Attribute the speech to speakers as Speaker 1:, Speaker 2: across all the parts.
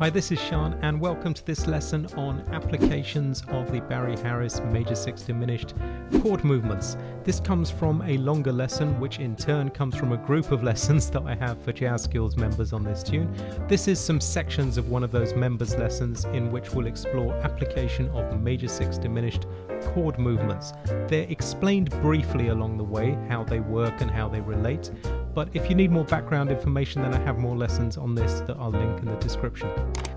Speaker 1: Hi, this is Sean and welcome to this lesson on applications of the Barry Harris major 6 diminished chord movements. This comes from a longer lesson which in turn comes from a group of lessons that I have for Jazz Skills members on this tune. This is some sections of one of those members lessons in which we'll explore application of major 6 diminished chord movements. They're explained briefly along the way how they work and how they relate, but if you need more background information then I have more lessons on this that I'll link in the description.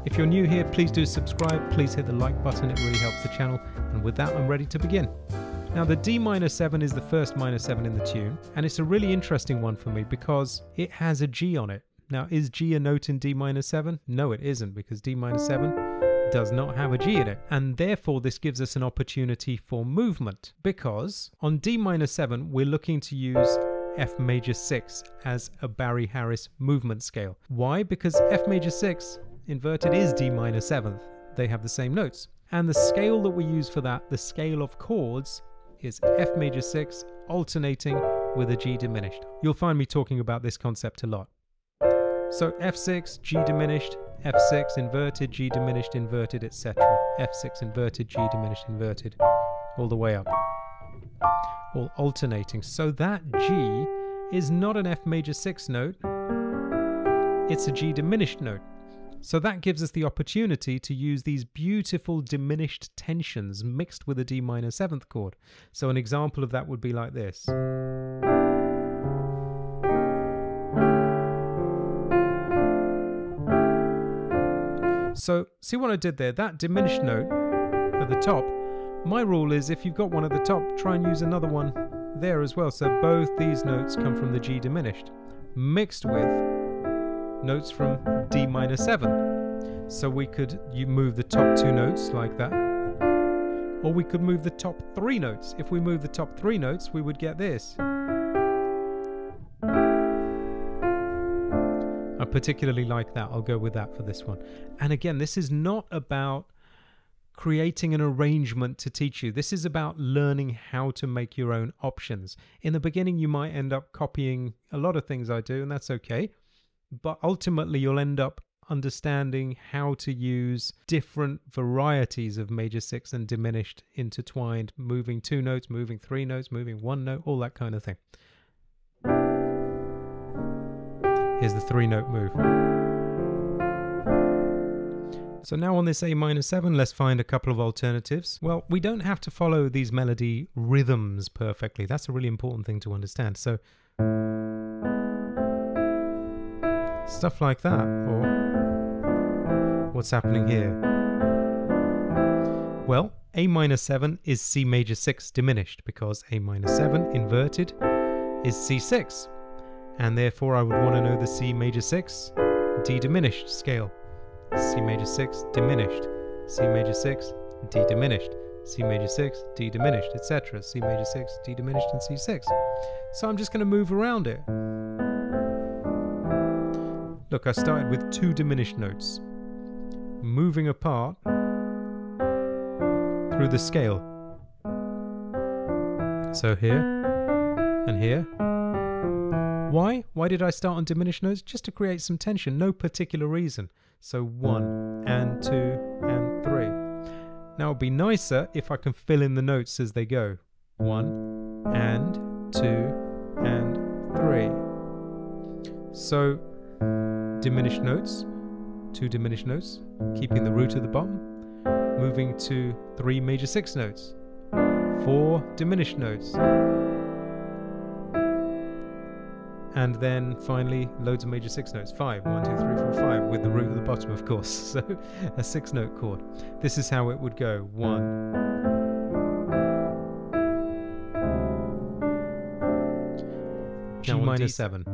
Speaker 1: If you're new here, please do subscribe, please hit the like button, it really helps the channel, and with that I'm ready to begin. Now the D minor 7 is the first minor 7 in the tune, and it's a really interesting one for me because it has a G on it. Now is G a note in D minor 7? No, it isn't, because D minor 7 does not have a G in it, and therefore this gives us an opportunity for movement, because on D minor 7 we're looking to use F major 6 as a Barry Harris movement scale. Why? Because F major 6 inverted is D minor 7th. They have the same notes. And the scale that we use for that, the scale of chords, is F major 6 alternating with a G diminished. You'll find me talking about this concept a lot. So F6, G diminished, F6 inverted, G diminished, inverted, etc. F6 inverted, G diminished, inverted, all the way up. All alternating. So that G is not an F major 6 note, it's a G diminished note. So that gives us the opportunity to use these beautiful diminished tensions mixed with a D minor 7th chord. So an example of that would be like this. So see what I did there? That diminished note at the top, my rule is if you've got one at the top, try and use another one there as well. So both these notes come from the G diminished, mixed with notes from D minor 7. So we could move the top 2 notes like that, or we could move the top 3 notes. If we move the top 3 notes, we would get this. I particularly like that. I'll go with that for this one. And again, this is not about creating an arrangement to teach you. This is about learning how to make your own options. In the beginning, you might end up copying a lot of things I do, and that's okay. But ultimately, you'll end up understanding how to use different varieties of major 6 and diminished intertwined, moving 2 notes, moving 3 notes, moving 1 note, all that kind of thing. Here's the 3-note move. So now on this A minor 7, let's find a couple of alternatives. Well, we don't have to follow these melody rhythms perfectly. That's a really important thing to understand. So stuff like that, or what's happening here? Well, A minor 7 is C major 6 diminished, because A minor 7 inverted is C6, and therefore I would want to know the C major 6 D diminished scale. C major 6 diminished, C major 6 D diminished, C major 6 D diminished, etc. C major 6 D diminished and C6. So I'm just going to move around it. Look, I started with 2 diminished notes, moving apart through the scale. So here and here. Why? Why did I start on diminished notes? Just to create some tension, no particular reason. So 1 and 2 and 3. Now it would be nicer if I can fill in the notes as they go. 1 and 2 and 3. So diminished notes, 2 diminished notes, keeping the root at the bottom, moving to 3 major 6 notes, 4 diminished notes, and then finally loads of major 6 notes, 5, 1, 2, 3, 4, 5, with the root at the bottom, of course. So a 6-note chord. This is how it would go. 1, G minor 7.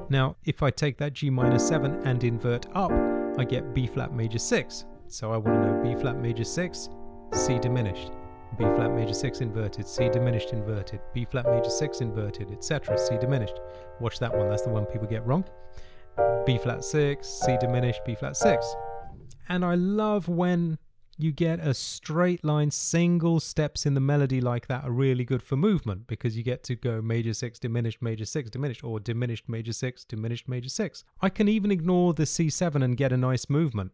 Speaker 1: Now, if I take that G minor 7 and invert up, I get B flat major 6. So I want to know B flat major 6, C diminished. B flat major 6 inverted, C diminished inverted, B flat major 6 inverted, etc. C diminished. Watch that one, that's the one people get wrong. B flat 6, C diminished, B flat 6. And I love when you get a straight line. Single steps in the melody like that are really good for movement because you get to go major 6, diminished, major 6, diminished, or diminished, major 6, diminished, major 6. I can even ignore the C7 and get a nice movement.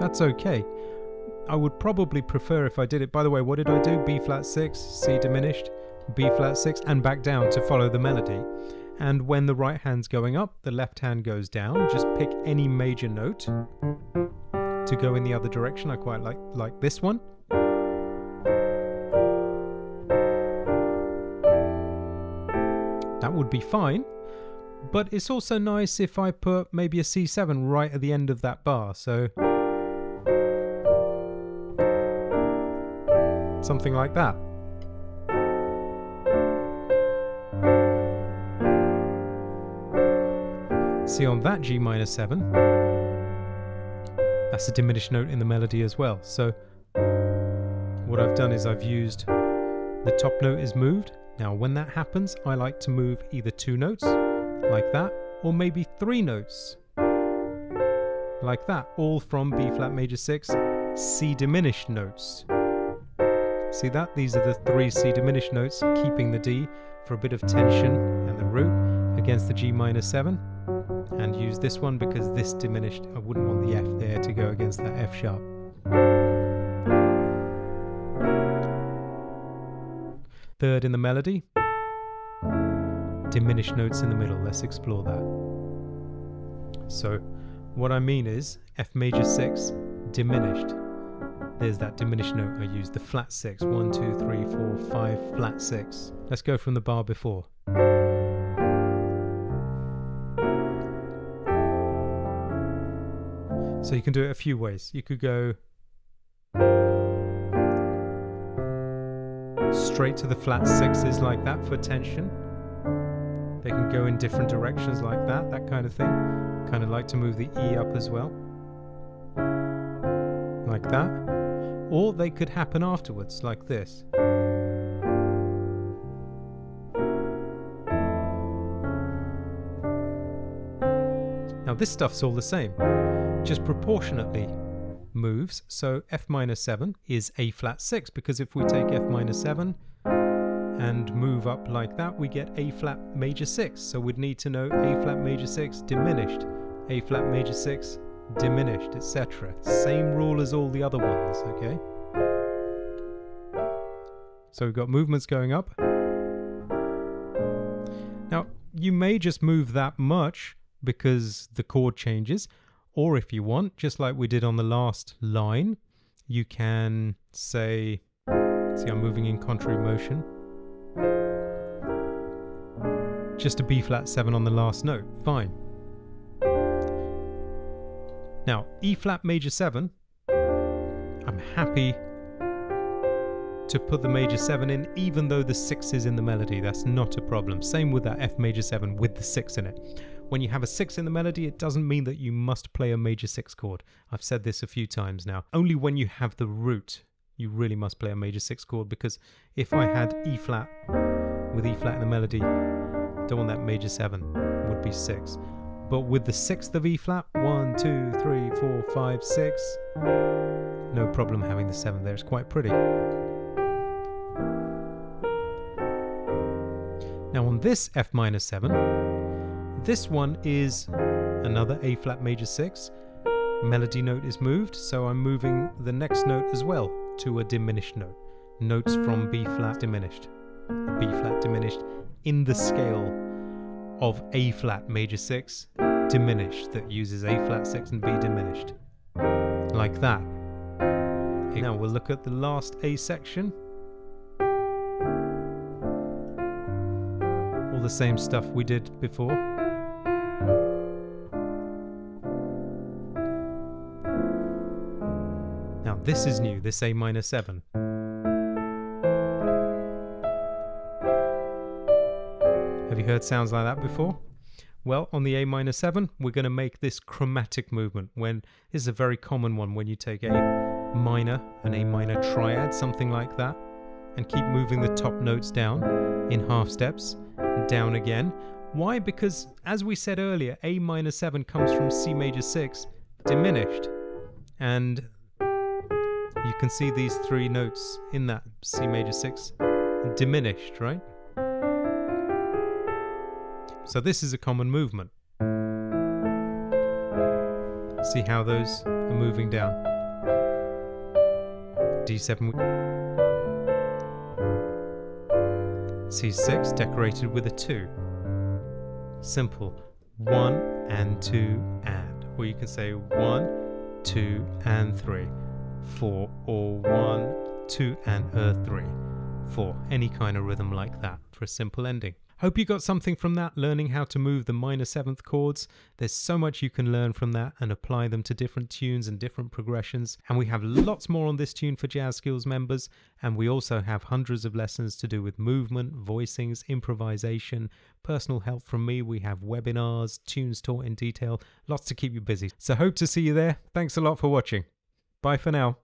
Speaker 1: That's okay. I would probably prefer if I did it. By the way, what did I do? B flat 6, C diminished, B flat 6, and back down to follow the melody. And when the right hand's going up, the left hand goes down. Just pick any major note to go in the other direction. I quite like this one. That would be fine. But it's also nice if I put maybe a C7 right at the end of that bar. So something like that. See, on that G minor 7, that's a diminished note in the melody as well. So what I've done is I've used the top note is moved. Now when that happens, I like to move either 2 notes like that, or maybe 3 notes like that, all from B flat major 6, C diminished notes. See that? These are the 3 C diminished notes, keeping the D for a bit of tension and the root against the G minor 7. And use this one because this diminished, I wouldn't want the F there to go against that F sharp. Third in the melody, diminished notes in the middle. Let's explore that. So what I mean is F major 6, diminished. There's that diminished note I used, the flat 6. 1, 2, 3, 4, 5, flat 6. Let's go from the bar before. So you can do it a few ways. You could go straight to the flat 6s like that for tension. They can go in different directions like that kind of thing. Kind of like to move the E up as well. Like that. Or they could happen afterwards, like this. Now this stuff's all the same, just proportionately moves. So F minor 7 is A flat 6, because if we take F minor 7 and move up like that, we get A flat major 6. So we'd need to know A flat major 6 diminished, A flat major 6 diminished, etc. Same rule as all the other ones, okay? So we've got movements going up. Now, you may just move that much because the chord changes, or if you want, just like we did on the last line, you can say, see, I'm moving in contrary motion, just a B flat 7 on the last note, fine. Now, E flat major 7, I'm happy to put the major 7 in, even though the 6 is in the melody. That's not a problem. Same with that F major 7 with the 6 in it. When you have a 6 in the melody, it doesn't mean that you must play a major 6 chord. I've said this a few times now. Only when you have the root, you really must play a major 6 chord, because if I had E flat with E flat in the melody, don't want that major 7, would be 6. But with the 6th of E flat, 1, 2, 3, 4, 5, 6, no problem having the 7 there. It's quite pretty. Now on this F minor 7, this one is another A flat major 6. Melody note is moved, so I'm moving the next note as well to a diminished note. Notes from B flat diminished, B flat diminished in the scale of A flat major 6 diminished, that uses A flat 6 and B diminished, like that. Now we'll look at the last A section. All the same stuff we did before. Now this is new, this A minor 7. Have you heard sounds like that before? Well, on the A minor 7, we're going to make this chromatic movement. This is a very common one when you take A minor, an A minor triad, something like that, and keep moving the top notes down in half steps, down again. Why? Because as we said earlier, A minor 7 comes from C major 6 diminished, and you can see these 3 notes in that C major 6 diminished, right? So this is a common movement. See how those are moving down. D7, C6 decorated with a 2. Simple. 1 and 2 and. Or you can say 1, 2 and 3. 4 or 1, 2 and 3. 4. Any kind of rhythm like that for a simple ending. Hope you got something from that, learning how to move the minor 7th chords. There's so much you can learn from that and apply them to different tunes and different progressions. And we have lots more on this tune for Jazz Skills members. And we also have hundreds of lessons to do with movement, voicings, improvisation, personal help from me. We have webinars, tunes taught in detail, lots to keep you busy. So hope to see you there. Thanks a lot for watching. Bye for now.